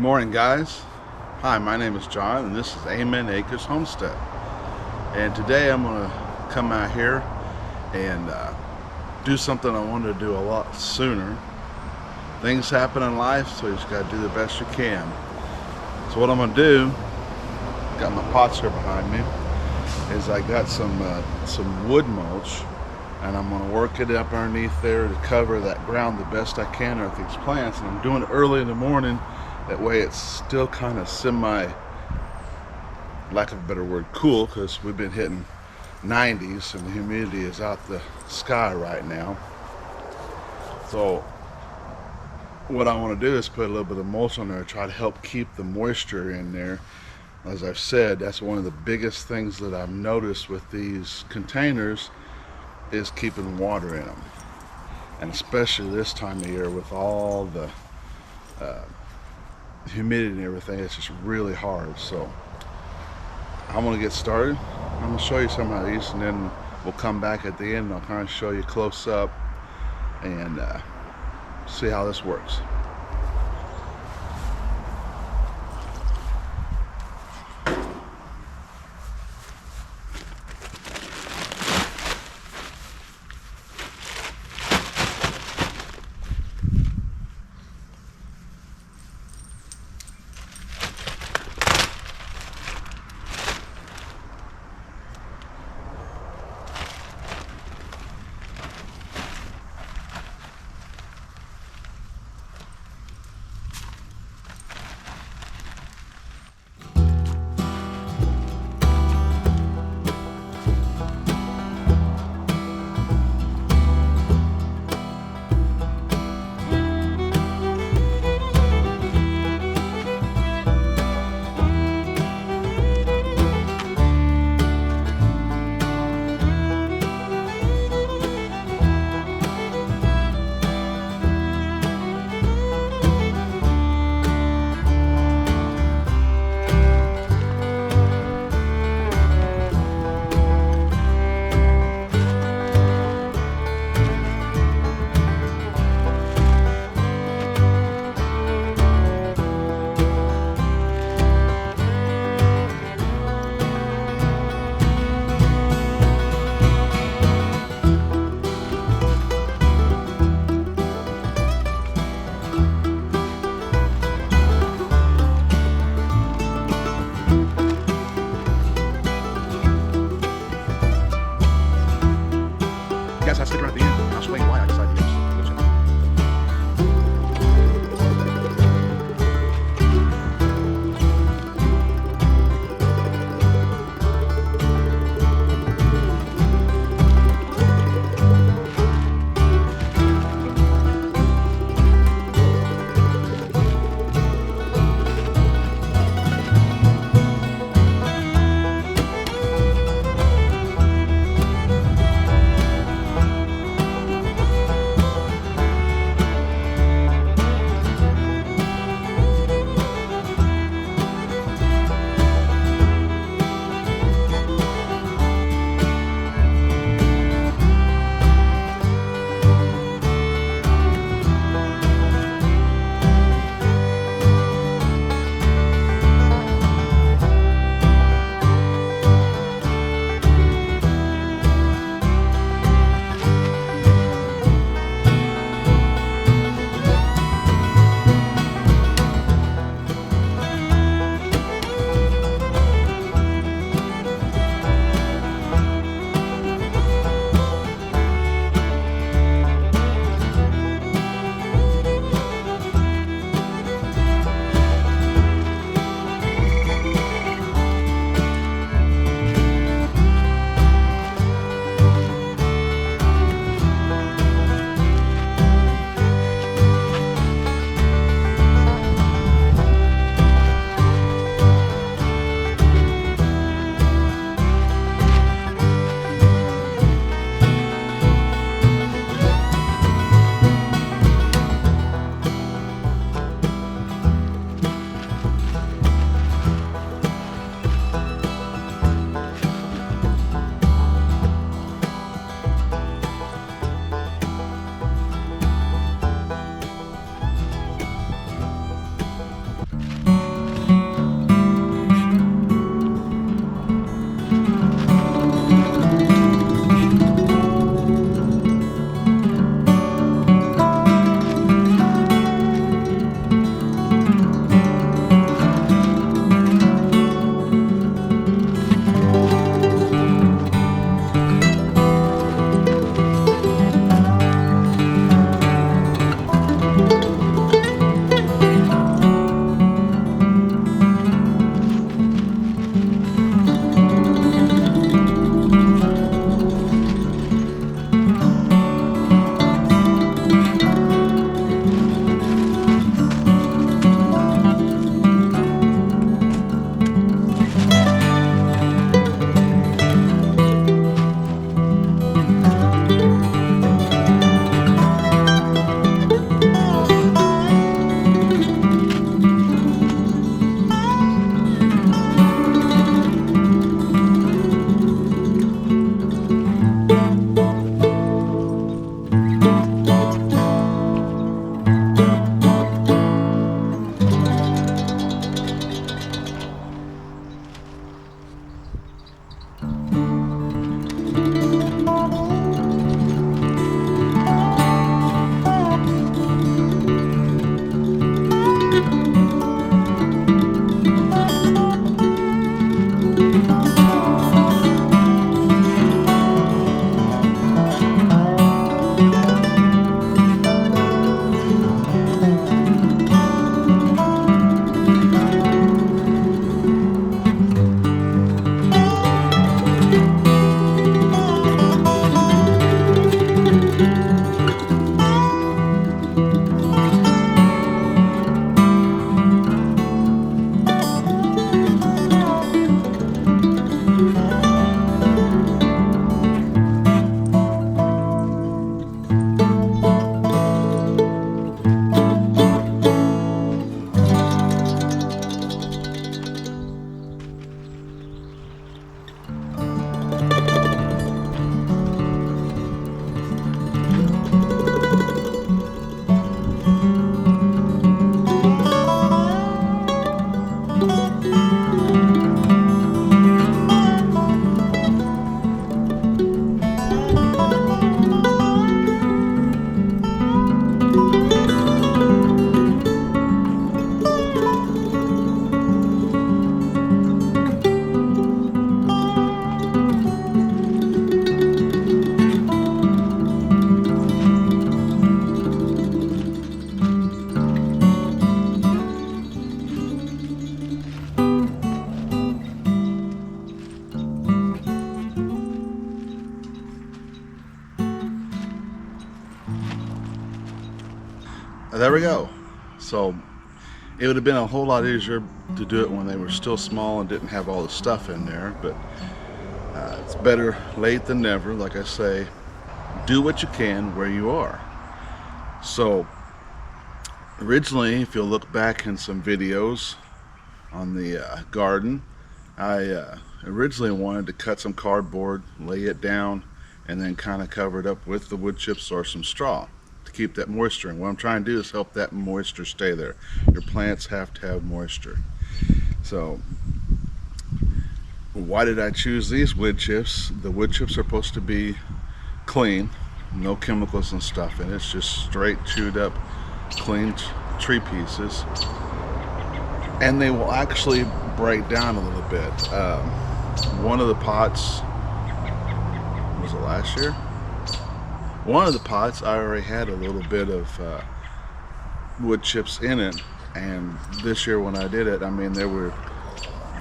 Morning, guys. Hi, my name is John and this is Amen Acres Homestead, and today I'm going to come out here and do something I wanted to do a lot sooner. Things happen in life, so you just got to do the best you can. So what I'm going to do, got my pots here behind me, is I got some wood mulch, and I'm going to work it up underneath there to cover that ground the best I can with these plants. And I'm doing it early in the morning. That way it's still kind of semi, lack of a better word, cool, because we've been hitting 90s and the humidity is out the sky right now. So what I want to do is put a little bit of mulch on there to try to help keep the moisture in there. As I've said, that's one of the biggest things that I've noticed with these containers is keeping water in them, and especially this time of year with all the humidity and everything, it's just really hard. So I'm going to get started. I'm going to show you some of these, and then we'll come back at the end and I'll kind of show you close up and see how this works. You guys have to stick around at the end, and I'll explain why I decided to use wood chips. there we go. So it would have been a whole lot easier to do it when they were still small and didn't have all the stuff in there, but it's better late than never. Like I say, do what you can where you are. So originally, if you'll look back in some videos on the garden, I originally wanted to cut some cardboard, lay it down, and then kind of cover it up with the wood chips or some straw to keep that moisture in. What I'm trying to do is help that moisture stay there. Your plants have to have moisture. So why did I choose these wood chips? The wood chips are supposed to be clean, no chemicals and stuff, and it's just straight chewed up clean tree pieces, and they will actually break down a little bit. One of the pots, was it last year? One of the pots I already had a little bit of wood chips in it, and this year when I did it, I mean, there were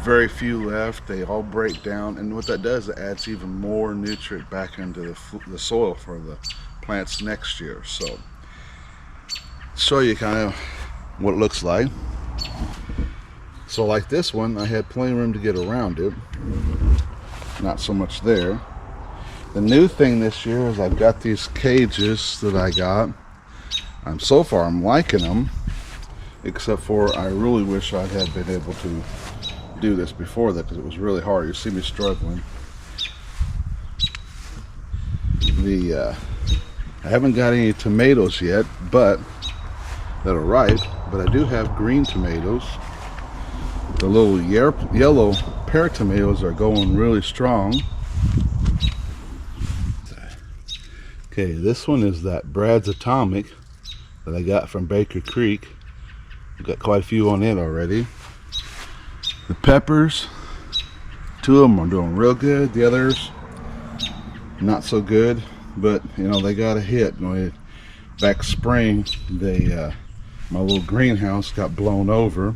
very few left. They all break down, and what that does, it adds even more nutrient back into the soil for the plants next year. So show you kind of what it looks like. So like this one, I had plenty of room to get around it, not so much there. The new thing this year is I've got these cages that I got. So far I'm liking them, except for I really wish I had been able to do this before that, because it was really hard. You see me struggling. I haven't got any tomatoes yet, but that are ripe, but I do have green tomatoes. The little yellow pear tomatoes are going really strong. Okay, this one is that Brad's Atomic that I got from Baker Creek. I've got quite a few on it already. The peppers, two of them are doing real good. The others, not so good, but you know, they got a hit. Back spring, my little greenhouse got blown over,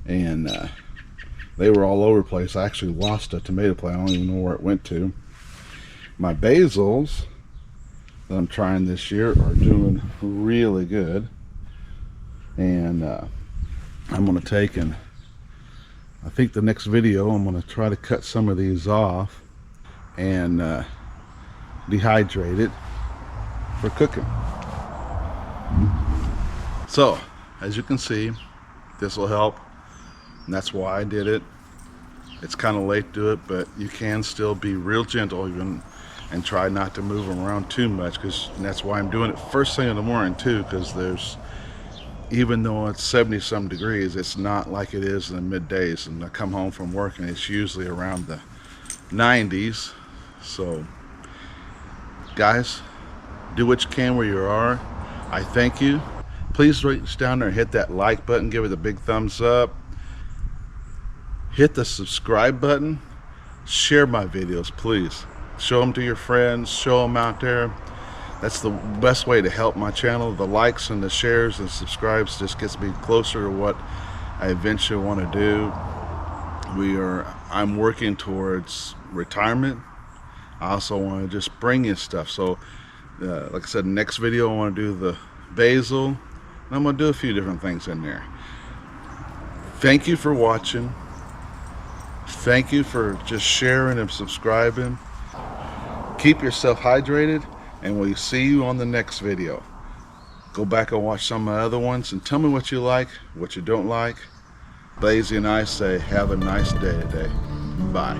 and they were all over the place. I actually lost a tomato plant. I don't even know where it went to. My basils that I'm trying this year are doing really good, and I'm going to take, and I think the next video I'm going to try to cut some of these off and dehydrate it for cooking. So as you can see, this will help, and that's why I did it. It's kind of late to do it, but you can still be real gentle even, and try not to move them around too much, because that's why I'm doing it first thing in the morning too, because even though it's 70-some degrees, it's not like it is in the middays, and I come home from work and it's usually around the 90s. So guys, do what you can where you are. I thank you. Please reach down there and hit that like button, give it a big thumbs up, hit the subscribe button, share my videos, please. Show them to your friends, show them out there. That's the best way to help my channel. The likes and the shares and subscribes just gets me closer to what I eventually want to do. I'm working towards retirement. I also want to just bring you stuff. So like I said, next video I want to do the basil, and I'm going to do a few different things in there. Thank you for watching. Thank you for just sharing and subscribing. Keep yourself hydrated, and we'll see you on the next video. Go back and watch some of my other ones and tell me what you like, what you don't like. Lazy and I say have a nice day today. Bye.